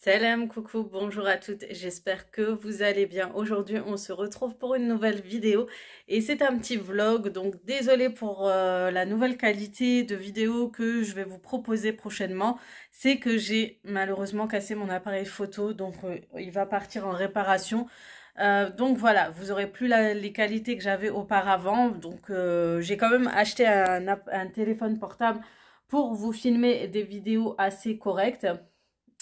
Salam, coucou, bonjour à toutes, j'espère que vous allez bien. Aujourd'hui, on se retrouve pour une nouvelle vidéo et c'est un petit vlog, donc désolé pour la nouvelle qualité de vidéo que je vais vous proposer prochainement. C'est que j'ai malheureusement cassé mon appareil photo, donc il va partir en réparation. Donc voilà, vous aurez plus les qualités que j'avais auparavant. Donc j'ai quand même acheté un téléphone portable pour vous filmer des vidéos assez correctes.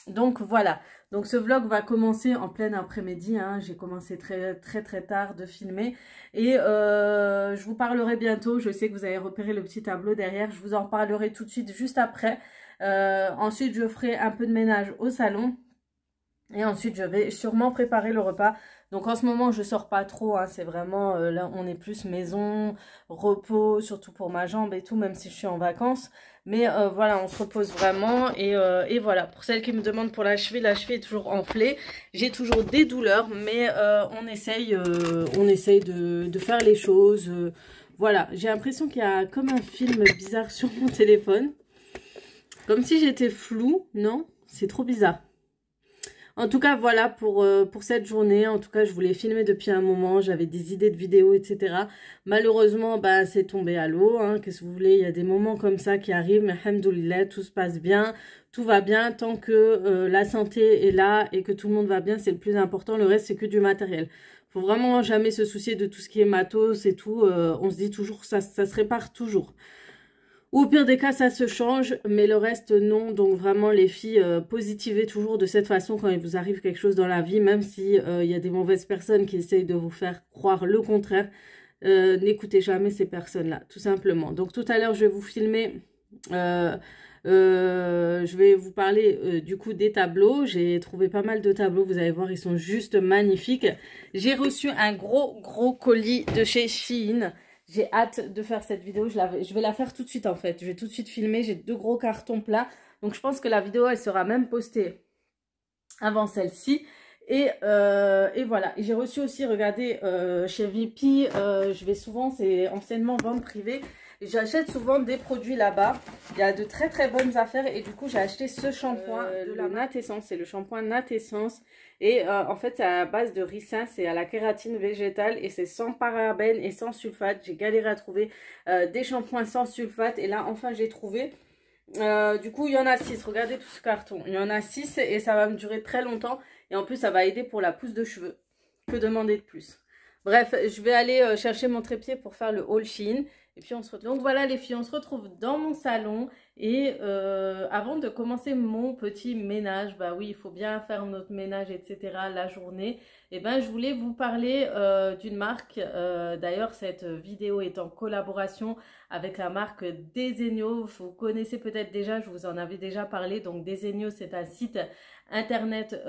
Donc voilà, donc ce vlog va commencer en plein après-midi, hein. J'ai commencé très tard de filmer et je vous parlerai bientôt. Je sais que vous avez repéré le petit tableau derrière, je vous en parlerai tout de suite juste après. Ensuite je ferai un peu de ménage au salon et ensuite je vais sûrement préparer le repas. Donc en ce moment je sors pas trop, hein. C'est vraiment là on est plus maison, repos, surtout pour ma jambe et tout, même si je suis en vacances. Mais voilà, on se repose vraiment et voilà. Pour celles qui me demandent pour la cheville est toujours enflée. J'ai toujours des douleurs, mais on essaye de faire les choses. Voilà, j'ai l'impression qu'il y a comme un film bizarre sur mon téléphone. Comme si j'étais floue, non? C'est trop bizarre. En tout cas, voilà pour cette journée. En tout cas, je voulais filmer depuis un moment. J'avais des idées de vidéos, etc. Malheureusement, bah, c'est tombé à l'eau. Hein. Qu'est-ce que vous voulez? Il y a des moments comme ça qui arrivent. Mais alhamdoulilah, tout se passe bien. Tout va bien. Tant que la santé est là et que tout le monde va bien, c'est le plus important. Le reste, c'est que du matériel. Faut vraiment jamais se soucier de tout ce qui est matos et tout. On se dit toujours que ça se répare toujours. Ou au pire des cas, ça se change, mais le reste, non. Donc vraiment, les filles, positivez toujours de cette façon quand il vous arrive quelque chose dans la vie, même si il y a des mauvaises personnes qui essayent de vous faire croire le contraire. N'écoutez jamais ces personnes-là, tout simplement. Donc tout à l'heure, je vais vous filmer, je vais vous parler du coup des tableaux. J'ai trouvé pas mal de tableaux, vous allez voir, ils sont juste magnifiques. J'ai reçu un gros colis de chez Shein. J'ai hâte de faire cette vidéo, je vais la faire tout de suite en fait. Je vais tout de suite filmer, j'ai 2 gros cartons plats. Donc je pense que la vidéo, elle sera même postée avant celle-ci. Et voilà. J'ai reçu aussi, regardez, chez VP, je vais souvent, c'est anciennement vente privée. J'achète souvent des produits là-bas. Il y a de très bonnes affaires. Et du coup, j'ai acheté ce shampoing de la Nat Essence. C'est le shampoing Nat Essence. Et en fait, c'est à base de ricin. C'est à la kératine végétale. Et c'est sans parabènes et sans sulfate. J'ai galéré à trouver des shampoings sans sulfate. Et là, enfin, j'ai trouvé. Du coup, il y en a 6. Regardez tout ce carton. Il y en a 6 et ça va me durer très longtemps. Et en plus, ça va aider pour la pousse de cheveux. Que demander de plus? Bref, je vais aller chercher mon trépied pour faire le haul Shein. Et puis on se retrouve. Donc voilà les filles, on se retrouve dans mon salon. Et avant de commencer mon petit ménage, bah oui, il faut bien faire notre ménage, etc. la journée. Et ben je voulais vous parler d'une marque. D'ailleurs, cette vidéo est en collaboration avec la marque Desenio. Vous connaissez peut-être déjà, je vous en avais déjà parlé. Donc Desenio, c'est un site internet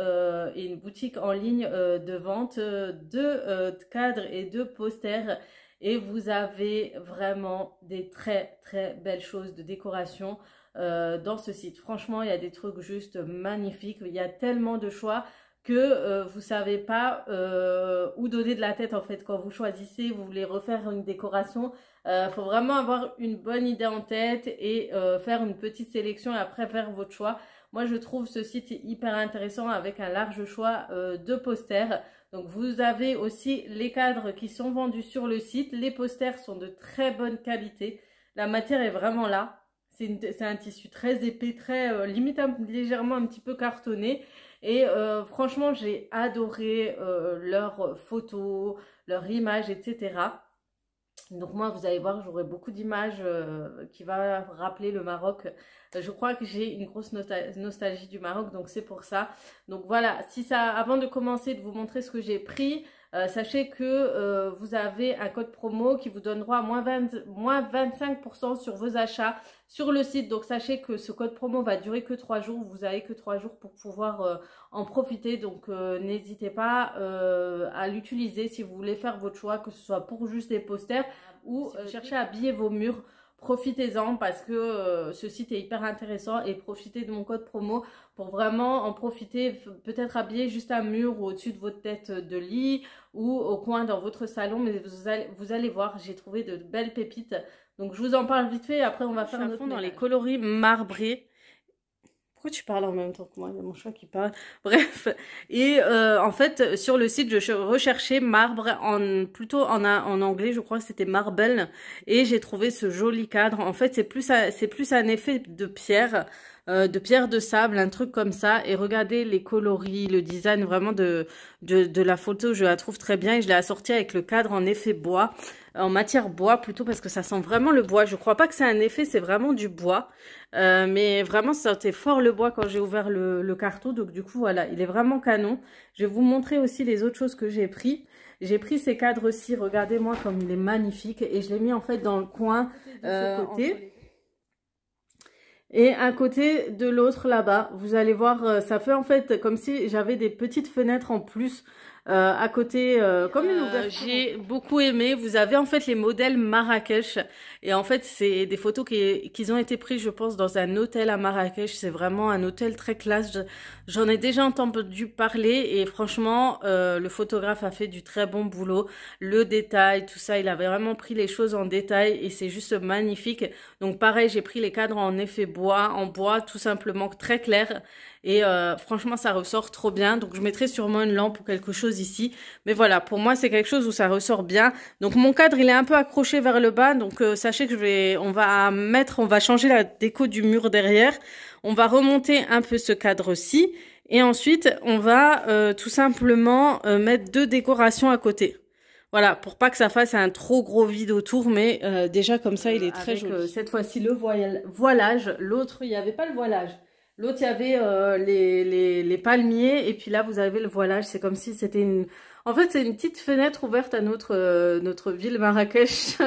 et une boutique en ligne de vente de cadres et de posters. Et vous avez vraiment des très belles choses de décoration dans ce site. Franchement, il y a des trucs juste magnifiques. Il y a tellement de choix que vous savez pas où donner de la tête en fait quand vous choisissez, vous voulez refaire une décoration. Faut vraiment avoir une bonne idée en tête et faire une petite sélection et après faire votre choix. Moi, je trouve ce site hyper intéressant avec un large choix de posters. Donc, vous avez aussi les cadres qui sont vendus sur le site. Les posters sont de très bonne qualité. La matière est vraiment là. C'est un tissu très épais, très limite légèrement un petit peu cartonné. Et franchement, j'ai adoré leurs photos, leurs images, etc. Donc moi, vous allez voir, j'aurai beaucoup d'images qui va rappeler le Maroc. Je crois que j'ai une grosse nostalgie du Maroc, donc c'est pour ça. Donc voilà, avant de commencer de vous montrer ce que j'ai pris, sachez que vous avez un code promo qui vous donne droit à moins 25% sur vos achats sur le site. Donc sachez que ce code promo va durer que 3 jours. Vous avez que 3 jours pour pouvoir en profiter. Donc n'hésitez pas à l'utiliser si vous voulez faire votre choix, que ce soit pour juste des posters ou si vous cherchez à habiller vos murs. Profitez-en parce que ce site est hyper intéressant et profitez de mon code promo pour vraiment en profiter, peut-être habiller juste un mur ou au-dessus de votre tête de lit ou au coin dans votre salon, mais vous allez voir, j'ai trouvé de belles pépites. Donc je vous en parle vite fait et après on va faire un autre ménage. Dans les coloris marbrés. Pourquoi tu parles en même temps que moi? Il y a mon chat qui parle. Bref. Et en fait, sur le site, je recherchais marbre, plutôt en anglais, je crois que c'était marble. Et j'ai trouvé ce joli cadre. En fait, c'est plus un effet de pierre de sable, un truc comme ça. Et regardez les coloris, le design vraiment de la photo, je la trouve très bien. Et je l'ai assorti avec le cadre en effet bois, en matière bois plutôt, parce que ça sent vraiment le bois. Je crois pas que c'est un effet, c'est vraiment du bois. Mais vraiment, ça sentait fort le bois quand j'ai ouvert le carton. Donc du coup, voilà, il est vraiment canon. Je vais vous montrer aussi les autres choses que j'ai pris. J'ai pris ces cadres-ci, regardez-moi comme il est magnifique. Et je l'ai mis en fait dans le coin de ce côté. Et un côté de l'autre là-bas, vous allez voir, ça fait en fait comme si j'avais des petites fenêtres en plus à côté, comme une ouverture. J'ai beaucoup aimé. Vous avez en fait les modèles Marrakech. Et en fait, c'est des photos qui ont été prises, je pense, dans un hôtel à Marrakech. C'est vraiment un hôtel très classe. J'en ai déjà entendu parler et franchement, le photographe a fait du très bon boulot. Le détail, tout ça, il avait vraiment pris les choses en détail et c'est juste magnifique. Donc pareil, j'ai pris les cadres en effet bois, en bois tout simplement très clair. Et franchement, ça ressort trop bien. Donc, je mettrai sûrement une lampe ou quelque chose ici. Mais voilà, pour moi, c'est quelque chose où ça ressort bien. Donc, mon cadre, il est un peu accroché vers le bas. Donc, sachez que on va changer la déco du mur derrière. On va remonter un peu ce cadre-ci. Et ensuite, on va tout simplement mettre 2 décorations à côté. Voilà, pour pas que ça fasse un trop gros vide autour. Mais déjà, comme ça, il est très joli. Cette fois-ci, le voilage. L'autre, il n'y avait pas le voilage. L'autre, il y avait les palmiers et puis là, vous avez le voilage. C'est comme si c'était une... En fait, c'est une petite fenêtre ouverte à notre ville Marrakech.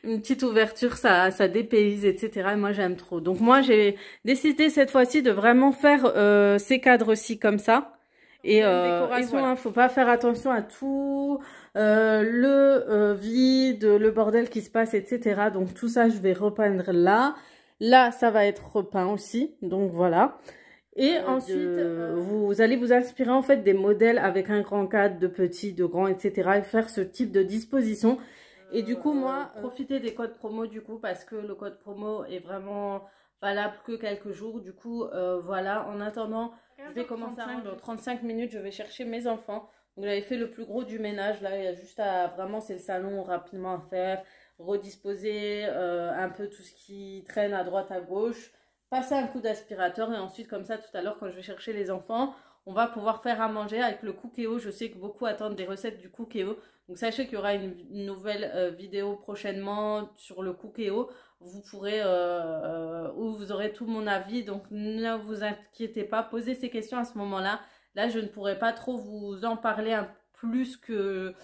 Une petite ouverture, ça dépayse, etc. Et moi, j'aime trop. Donc, moi, j'ai décidé cette fois-ci de vraiment faire ces cadres-ci comme ça. Et voilà. Hein, faut pas faire attention à tout le vide, le bordel qui se passe, etc. Donc, tout ça, je vais repeindre là. Là, ça va être repeint aussi, donc voilà. Et ensuite, vous allez vous inspirer en fait des modèles avec un grand cadre, de petits, de grands, etc. Et faire ce type de disposition. Et du coup, moi, profitez des codes promo du coup, parce que le code promo est vraiment valable que quelques jours. Du coup, voilà, en attendant, je vais commencer dans 35 minutes, je vais chercher mes enfants. Donc, j'avais fait le plus gros du ménage. Là, il y a juste à, vraiment, c'est le salon rapidement à faire. Redisposer un peu tout ce qui traîne à droite à gauche, passer un coup d'aspirateur et ensuite comme ça tout à l'heure quand je vais chercher les enfants, on va pouvoir faire à manger avec le Cookéo. Je sais que beaucoup attendent des recettes du Cookéo, donc sachez qu'il y aura une nouvelle vidéo prochainement sur le Cookéo. Vous pourrez, où vous aurez tout mon avis, donc ne vous inquiétez pas, posez ces questions à ce moment-là. Là, je ne pourrai pas trop vous en parler plus que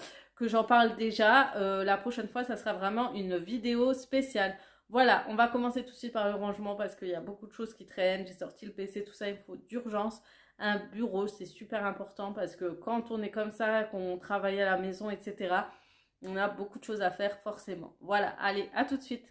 j'en parle déjà. La prochaine fois, ça sera vraiment une vidéo spéciale. Voilà, on va commencer tout de suite par le rangement parce qu'il y a beaucoup de choses qui traînent. J'ai sorti le PC, tout ça, il faut d'urgence un bureau. C'est super important parce que quand on est comme ça, qu'on travaille à la maison, etc., on a beaucoup de choses à faire forcément. Voilà, allez, à tout de suite.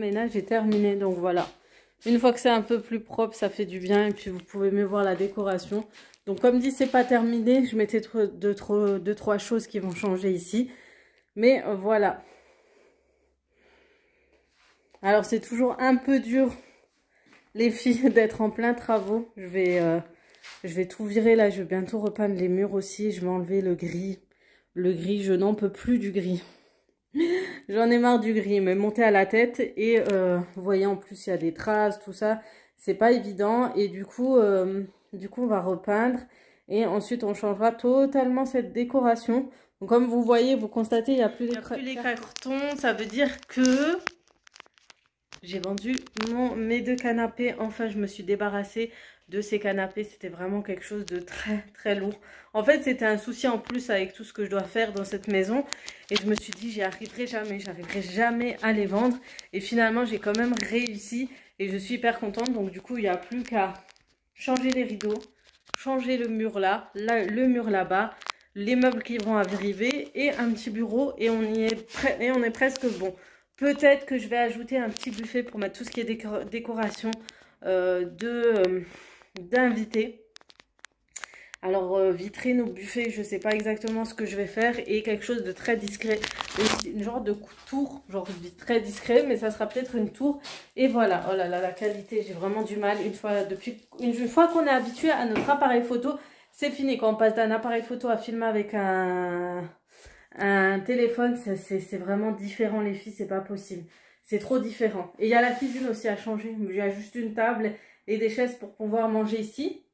ménage est terminé. Donc voilà. Une fois que c'est un peu plus propre, ça fait du bien. Et puis vous pouvez mieux voir la décoration. Donc comme dit, c'est pas terminé. Je mettais deux, trois choses qui vont changer ici. Mais voilà. Alors c'est toujours un peu dur, les filles, d'être en plein travaux. Je vais tout virer là. Je vais bientôt repeindre les murs aussi. Je vais enlever le gris. Le gris, je n'en peux plus du gris. J'en ai marre du gris, mais monter à la tête. Et vous voyez, en plus, il y a des traces, tout ça. C'est pas évident. Et du coup, on va repeindre. Et ensuite, on changera totalement cette décoration. Donc, comme vous voyez, vous constatez, il n'y a plus les cartons. Ça veut dire que j'ai vendu mes 2 canapés. Enfin, je me suis débarrassée de ces canapés. C'était vraiment quelque chose de très très lourd. En fait, c'était un souci en plus avec tout ce que je dois faire dans cette maison. Et je me suis dit, j'arriverai jamais à les vendre. Et finalement, j'ai quand même réussi. Et je suis hyper contente. Donc du coup, il n'y a plus qu'à changer les rideaux, changer le mur là, le mur là-bas, les meubles qui vont arriver et un petit bureau. Et on y est et on est presque bon. Peut-être que je vais ajouter un petit buffet pour mettre tout ce qui est décoration d'invités. Alors, vitrine ou buffet, je ne sais pas exactement ce que je vais faire. Et quelque chose de très discret. Une genre de tour, genre très discret, mais ça sera peut-être une tour. Et voilà, oh là là, la qualité, j'ai vraiment du mal. Une fois qu'on est habitué à notre appareil photo, c'est fini. Quand on passe d'un appareil photo à filmer avec un téléphone, c'est vraiment différent, les filles, c'est pas possible. C'est trop différent. Et il y a la cuisine aussi à changer. Il y a juste une table et des chaises pour pouvoir manger ici.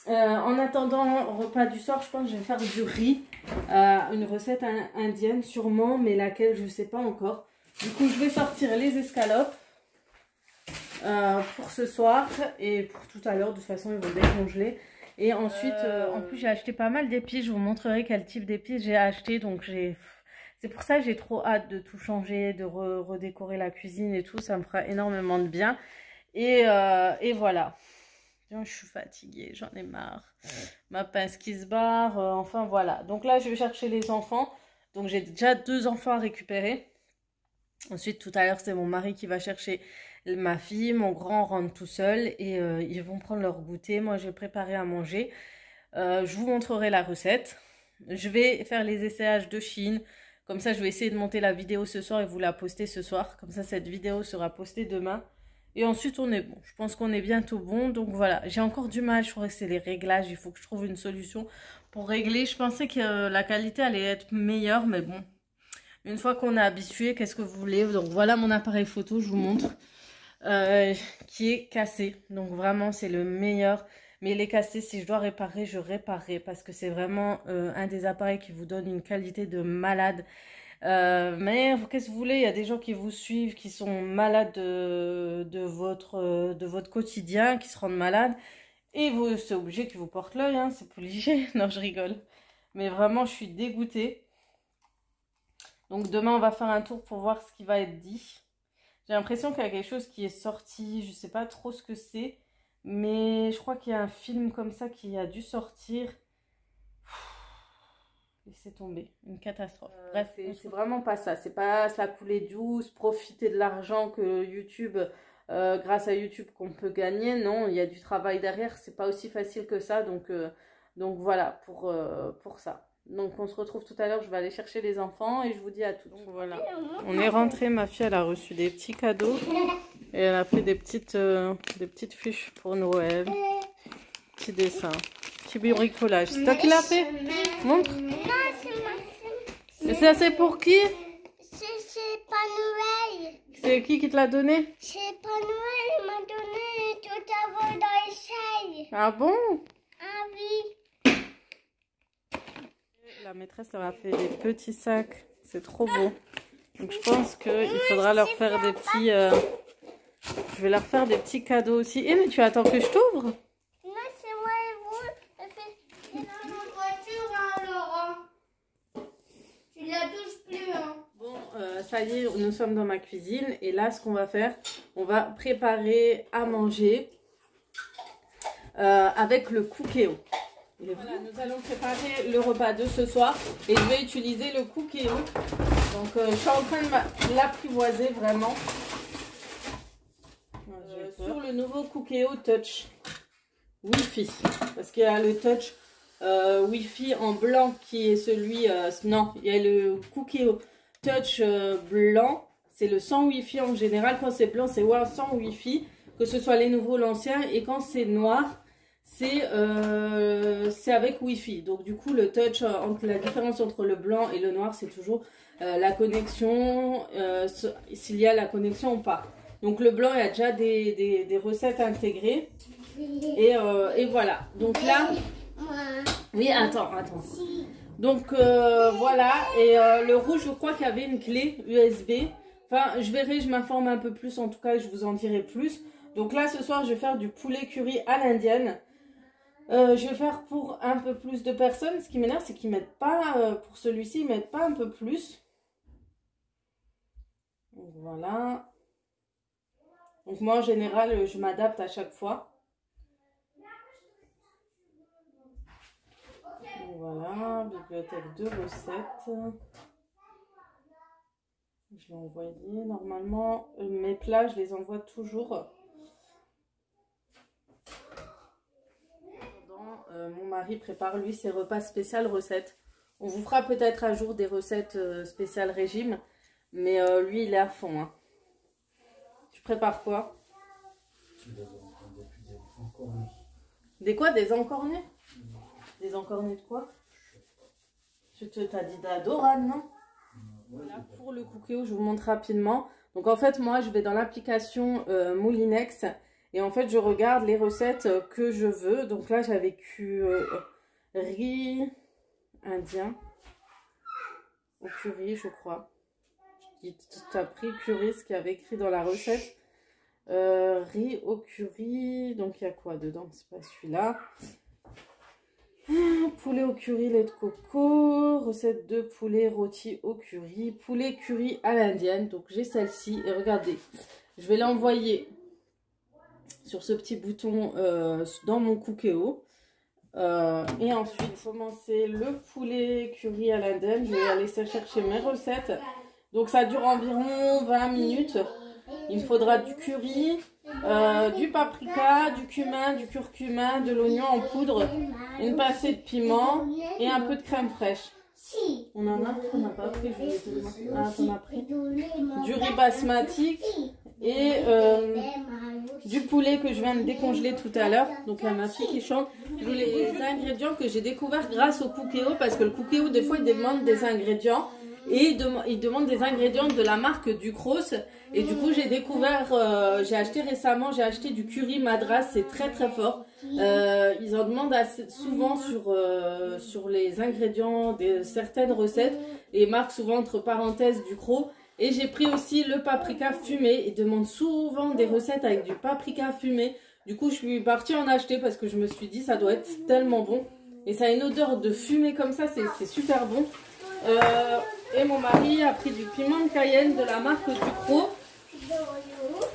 En attendant repas du soir, je pense que je vais faire du riz. Une recette indienne sûrement, mais laquelle je ne sais pas encore. Du coup, je vais sortir les escalopes pour ce soir et pour tout à l'heure. De toute façon, ils vont décongeler. Et ensuite, en plus, j'ai acheté pas mal d'épices. Je vous montrerai quel type d'épices j'ai acheté. Donc, c'est pour ça que j'ai trop hâte de tout changer, de redécorer la cuisine et tout. Ça me fera énormément de bien. Et voilà. Je suis fatiguée, j'en ai marre. Ma pince qui se barre. Enfin, voilà. Donc là, je vais chercher les enfants. Donc, j'ai déjà 2 enfants à récupérer. Ensuite, tout à l'heure, c'est mon mari qui va chercher ma fille. Mon grand rentre tout seul et ils vont prendre leur goûter. Moi, je vais préparer à manger. Je vous montrerai la recette. Je vais faire les essayages de Shein. Comme ça, je vais essayer de monter la vidéo ce soir et vous la poster ce soir. Comme ça, cette vidéo sera postée demain. Et ensuite, on est bon. Je pense qu'on est bientôt bon. Donc voilà, j'ai encore du mal. Je crois que c'est les réglages. Il faut que je trouve une solution pour régler. Je pensais que la qualité allait être meilleure, mais bon. Une fois qu'on est habitué, qu'est-ce que vous voulez? Donc voilà mon appareil photo, je vous montre. Qui est cassé. Donc vraiment, c'est le meilleur. Mais il est cassé. Si je dois réparer, je réparerai. Parce que c'est vraiment un des appareils qui vous donne une qualité de malade. Mais qu'est-ce que vous voulez, il y a des gens qui vous suivent, qui sont malades de votre quotidien, qui se rendent malades. Et c'est obligé qu'ils vous portent l'œil, hein, c'est obligé. Non, je rigole. Mais vraiment, je suis dégoûtée. Donc demain, on va faire un tour pour voir ce qui va être dit. J'ai l'impression qu'il y a quelque chose qui est sorti, je sais pas trop ce que c'est. Mais je crois qu'il y a un film comme ça qui a dû sortir. Laissez tomber, une catastrophe. Bref, c'est vraiment pas ça. C'est pas la coulée douce, profiter de l'argent que YouTube, grâce à YouTube, qu'on peut gagner. Non, il y a du travail derrière. C'est pas aussi facile que ça. Donc voilà pour ça. Donc on se retrouve tout à l'heure. Je vais aller chercher les enfants et je vous dis à tout. Donc voilà. On est rentré. Ma fille, elle a reçu des petits cadeaux et elle a fait des petites fiches pour Noël. Petits dessins. Petit bricolage. C'est toi qui l'as fait? Montre. Non, c'est moi. Et ça, c'est pour qui? C'est pas Noël. C'est qui te l'a donné? C'est pas Noël, il m'a donné tout avant dans l'essai. Ah bon? Ah oui. La maîtresse leur a fait des petits sacs. C'est trop beau. Donc je pense qu'il faudra leur faire des petits... Je vais leur faire des petits cadeaux aussi. Eh mais tu attends que je t'ouvre? Ça y est, nous sommes dans ma cuisine et là ce qu'on va faire, on va préparer à manger avec le Cookéo. Voilà, nous allons préparer le repas de ce soir et je vais utiliser le Cookéo. Donc je suis en train de l'apprivoiser vraiment. le nouveau Cookéo Touch Wi-Fi. Parce qu'il y a le Touch Wi-Fi en blanc qui est celui... non, il y a le Cookéo Touch blanc. C'est le sans Wi-Fi en général. Quand c'est blanc, c'est sans Wi-Fi. Que ce soit les nouveaux ou l'ancien. Et quand c'est noir, c'est avec Wi-Fi. Donc du coup, le Touch, la différence entre le blanc et le noir, c'est toujours la connexion, s'il y a la connexion ou pas. Donc le blanc, il y a déjà des recettes intégrées. Et voilà. Donc là... Oui, attends. Donc voilà. Et le rouge, je crois qu'il y avait une clé USB. Enfin, je verrai, je m'informe un peu plus en tout cas et je vous en dirai plus. Donc là, ce soir, je vais faire du poulet curry à l'indienne. Je vais faire pour un peu plus de personnes. Ce qui m'énerve, c'est qu'ils ne mettent pas, pour celui-ci, ils ne mettent pas un peu plus. Donc, voilà. Donc moi, en général, je m'adapte à chaque fois. Voilà, bibliothèque de recettes. Je l'ai envoyé. Normalement, mes plats, je les envoie toujours. Mon mari prépare lui ses repas spéciales recettes. On vous fera peut-être à jour des recettes spéciales régime. Mais lui, il est à fond. Hein. Tu prépares quoi? Des quoi? Des encornets? Des encornets de quoi? T'as dit d'Adoran, non? Voilà, pour le Cookéo, je vous montre rapidement. Donc en fait, moi, je vais dans l'application Moulinex. Et en fait, je regarde les recettes que je veux. Donc là, j'avais riz indien au curry, je crois. Tu as pris curry, ce qu'il y avait écrit dans la recette. Riz au curry. Donc il y a quoi dedans? C'est pas celui-là. Poulet au curry, lait de coco. Recette de poulet rôti au curry. Poulet curry à l'indienne. Donc j'ai celle-ci. Et regardez, je vais l'envoyer sur ce petit bouton dans mon Cookéo. Et ensuite, commencer le poulet curry à l'indienne. Je vais aller chercher mes recettes. Donc ça dure environ 20 minutes. Il me faudra du curry, du paprika, du cumin, du curcuma, de l'oignon en poudre, une pincée de piment et un peu de crème fraîche. On en a? On n'a pas pris, je voulais te demander. Ah, t'en as pris. Du riz basmati et du poulet que je viens de décongeler tout à l'heure. Donc il y a ma fille qui chante. Je voulais les ingrédients que j'ai découverts grâce au Cookéo, parce que le Cookéo, des fois, il demande des ingrédients. Et il demande des ingrédients de la marque Ducros. Et du coup, j'ai découvert, j'ai acheté récemment, j'ai acheté du curry madras, c'est très très fort. Ils en demandent assez souvent sur les ingrédients de certaines recettes. Et marquent souvent entre parenthèses Ducros. Et j'ai pris aussi le paprika fumé. Ils demandent souvent des recettes avec du paprika fumé. Du coup, je suis partie en acheter parce que je me suis dit, ça doit être tellement bon. Et ça a une odeur de fumée comme ça, c'est super bon. Et mon mari a pris du piment de Cayenne de la marque Ducros.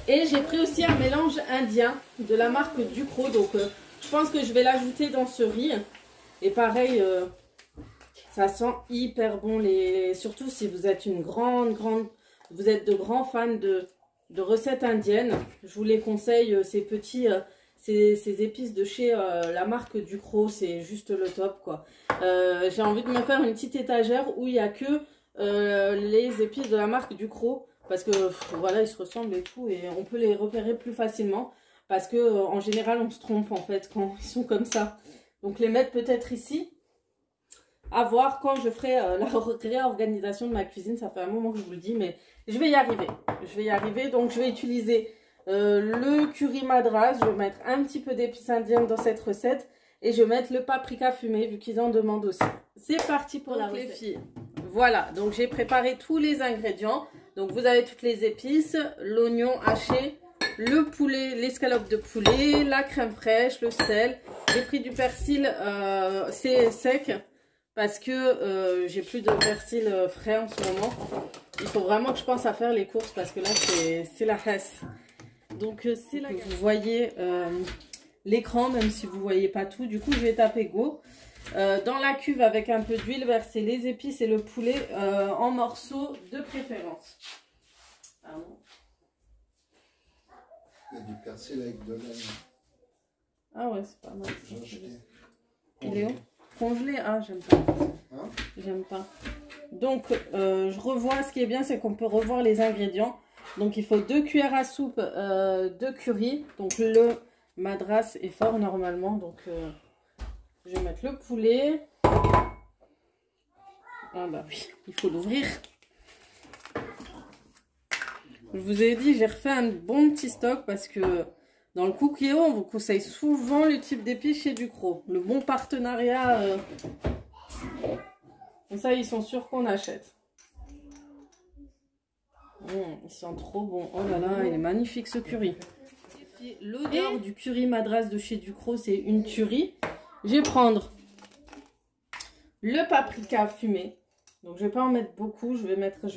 Et j'ai pris aussi un mélange indien de la marque Ducros. Donc je pense que je vais l'ajouter dans ce riz. Et pareil, ça sent hyper bon. Surtout si vous êtes vous êtes de grands fans de recettes indiennes. Je vous les conseille, ces épices de chez la marque Ducros, c'est juste le top quoi. J'ai envie de me faire une petite étagère où il n'y a que les épices de la marque Ducros, parce que voilà, ils se ressemblent et tout, et on peut les repérer plus facilement, parce que en général on se trompe en fait quand ils sont comme ça. Donc les mettre peut-être ici, à voir quand je ferai la réorganisation de ma cuisine. Ça fait un moment que je vous le dis, mais je vais y arriver. Donc je vais utiliser le curry madras, je vais mettre un petit peu d'épices indiennes dans cette recette, et je vais mettre le paprika fumé vu qu'ils en demandent aussi. C'est parti pour la recette, les filles. Voilà, donc j'ai préparé tous les ingrédients. Donc vous avez toutes les épices, l'oignon haché, le poulet, l'escalope de poulet, la crème fraîche, le sel. J'ai pris du persil sec parce que j'ai plus de persil frais en ce moment. Il faut vraiment que je pense à faire les courses parce que là c'est la hesse. Donc c'est là que vous voyez l'écran, même si vous ne voyez pas tout. Du coup je vais taper go. Dans la cuve avec un peu d'huile, verser les épices et le poulet en morceaux de préférence. Pardon. Il y a du persil avec de l'ail. Ah ouais, c'est pas mal. J'ai acheté. Il est où? Congelé? Ah, j'aime pas. Hein? J'aime pas. Donc, je revois. Ce qui est bien, c'est qu'on peut revoir les ingrédients. Donc, il faut 2 cuillères à soupe de curry. Donc, le madras est fort normalement. Donc, je vais mettre le poulet. Ah bah oui, il faut l'ouvrir. Je vous ai dit, j'ai refait un bon petit stock parce que dans le Cookio, on vous conseille souvent le type d'épices chez Ducros. Le bon partenariat. Comme ça, ils sont sûrs qu'on achète. Ils sont trop bons. Oh là là, il est magnifique ce curry. L'odeur du curry madras de chez Ducros, c'est une tuerie. Je vais prendre le paprika fumé. Donc, je ne vais pas en mettre beaucoup. Je vais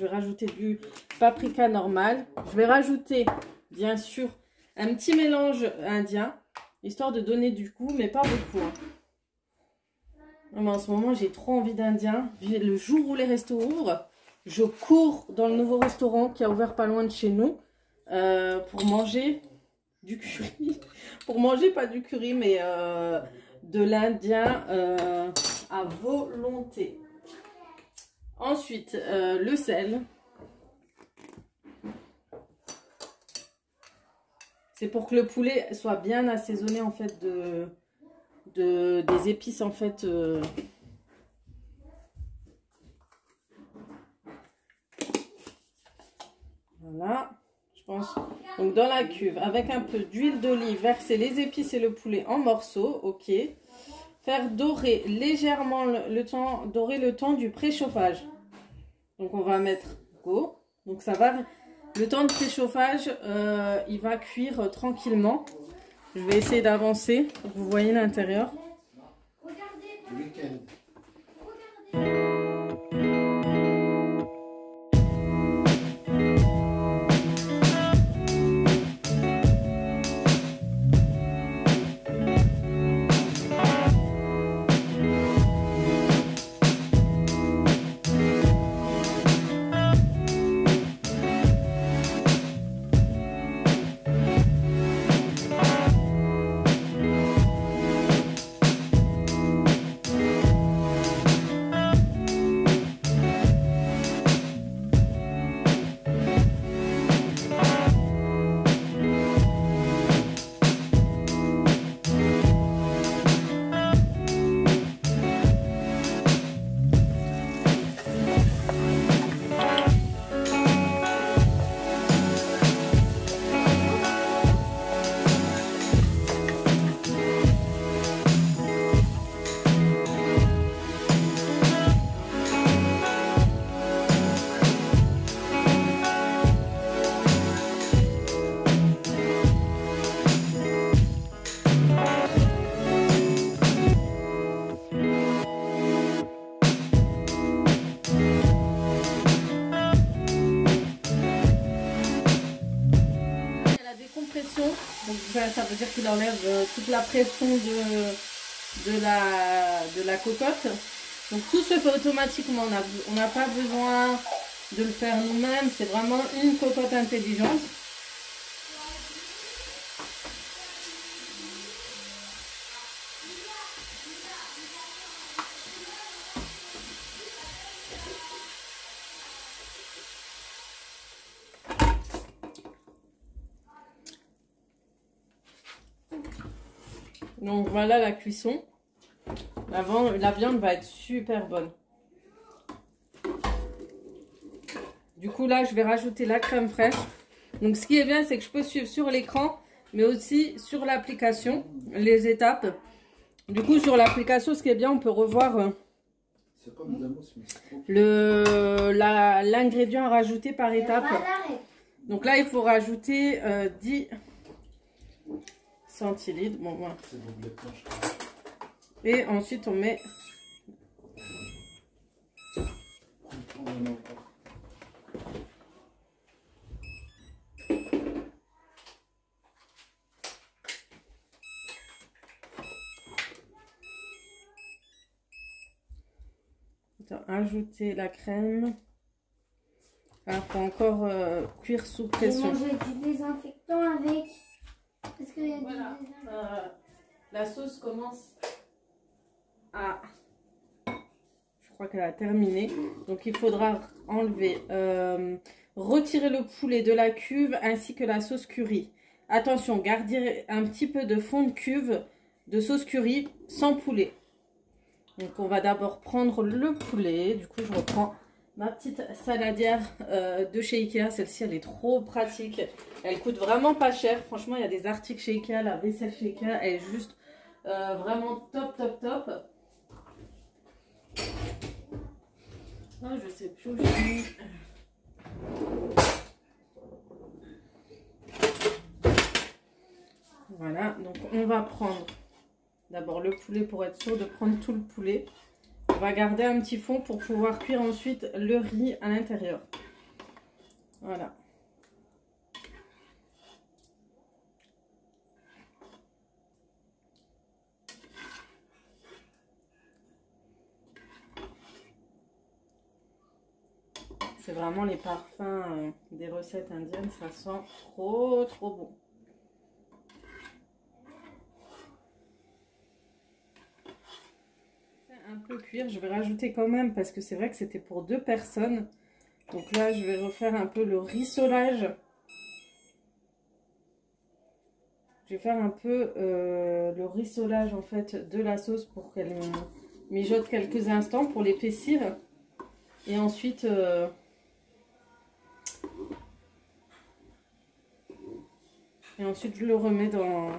rajouter du paprika normal. Je vais rajouter, bien sûr, un petit mélange indien, histoire de donner du goût, mais pas beaucoup. Hein. Mais en ce moment, j'ai trop envie d'indien. Le jour où les restos ouvrent, je cours dans le nouveau restaurant qui a ouvert pas loin de chez nous pour manger du curry. Pour manger, pas du curry, mais de l'indien à volonté. Ensuite, le sel. C'est pour que le poulet soit bien assaisonné en fait des épices en fait. Voilà, je pense. Donc dans la cuve, avec un peu d'huile d'olive, verser les épices et le poulet en morceaux. Ok. Faire dorer légèrement dorer le temps du préchauffage. Donc on va mettre go. Donc ça va, le temps de préchauffage, il va cuire tranquillement. Je vais essayer d'avancer pour que vous voyez l'intérieur. Le week-end. Donc ça veut dire qu'il enlève toute la pression de la cocotte. Donc tout se fait automatiquement, on n'a pas besoin de le faire nous-mêmes, c'est vraiment une cocotte intelligente. Donc voilà la cuisson. La viande va être super bonne. Du coup là je vais rajouter la crème fraîche. Donc ce qui est bien c'est que je peux suivre sur l'écran mais aussi sur l'application les étapes. Du coup sur l'application ce qui est bien on peut revoir l'ingrédient à rajouter par étape. Donc là il faut rajouter 10 centilitres. Bon, voilà. Et ensuite on met ajouter la crème. Il faut encore cuire sous pression. J'ai mangé du désinfectant avec. Parce qu'il y a Voilà. La sauce commence à... Je crois qu'elle a terminé. Donc il faudra enlever, retirer le poulet de la cuve ainsi que la sauce curry. Attention, gardez un petit peu de fond de cuve de sauce curry sans poulet. Donc on va d'abord prendre le poulet. Du coup je reprends ma petite saladière de chez Ikea. Celle-ci elle est trop pratique. Elle coûte vraiment pas cher. Franchement il y a des articles chez Ikea. La vaisselle chez Ikea elle est juste vraiment top top top. Oh, je sais plus où j'ai mis. Voilà, donc on va prendre d'abord le poulet pour être sûr de prendre tout le poulet. On va garder un petit fond pour pouvoir cuire ensuite le riz à l'intérieur. Voilà. C'est vraiment les parfums des recettes indiennes, ça sent trop trop bon. Un peu cuire, je vais rajouter quand même parce que c'est vrai que c'était pour 2 personnes. Donc là je vais refaire un peu le rissolage. Je vais faire un peu le rissolage en fait de la sauce pour qu'elle mijote quelques instants pour l'épaissir. Et ensuite je le remets dans...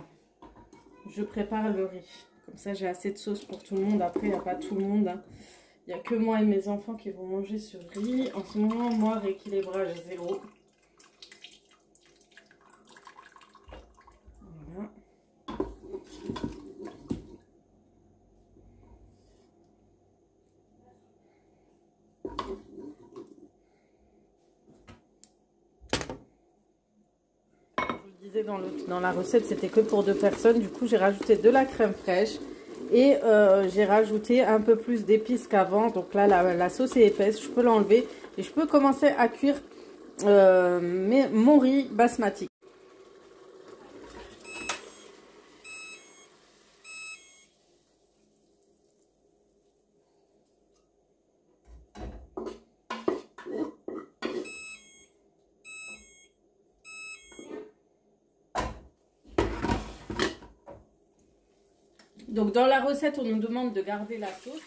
Je prépare le riz. Comme ça, j'ai assez de sauce pour tout le monde. Après, il n'y a pas tout le monde. Hein. Il n'y a que moi et mes enfants qui vont manger ce riz. En ce moment, moi, rééquilibrage 0. Voilà. Dans la recette, c'était que pour 2 personnes. Du coup, j'ai rajouté de la crème fraîche et j'ai rajouté un peu plus d'épices qu'avant. Donc là, la sauce est épaisse. Je peux l'enlever et je peux commencer à cuire mon riz basmati. Donc dans la recette, on nous demande de garder la sauce.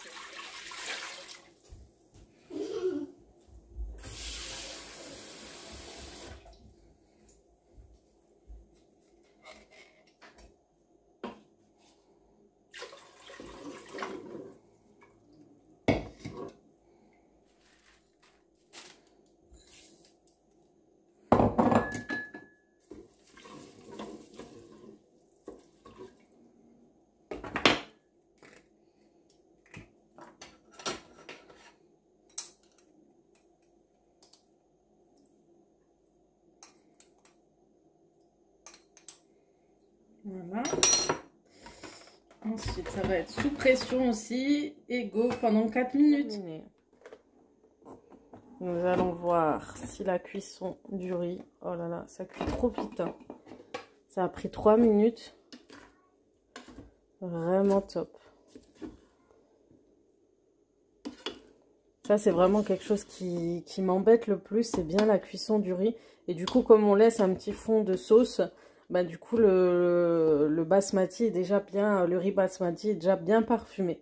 Voilà. Ensuite, ça va être sous pression aussi. Et go pendant 4 minutes. Nous allons voir si la cuisson du riz... Oh là là, ça cuit trop vite. Hein. Ça a pris 3 minutes. Vraiment top. Ça, c'est vraiment quelque chose qui m'embête le plus. C'est bien la cuisson du riz. Et du coup, comme on laisse un petit fond de sauce... Bah, du coup, le basmati est déjà bien, le riz basmati est déjà bien parfumé.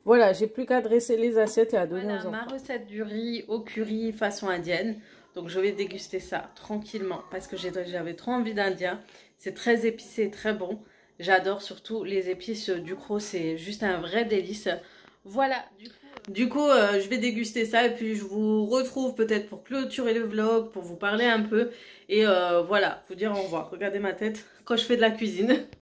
Voilà, j'ai plus qu'à dresser les assiettes et à donner aux enfants. Ma recette du riz au curry façon indienne. Donc, je vais déguster ça tranquillement parce que j'avais trop envie d'indien. C'est très épicé et très bon. J'adore surtout les épices du Cros, c'est juste un vrai délice. Voilà, du coup, je vais déguster ça et puis je vous retrouve peut-être pour clôturer le vlog, pour vous parler un peu et voilà, vous dire au revoir. Regardez ma tête quand je fais de la cuisine.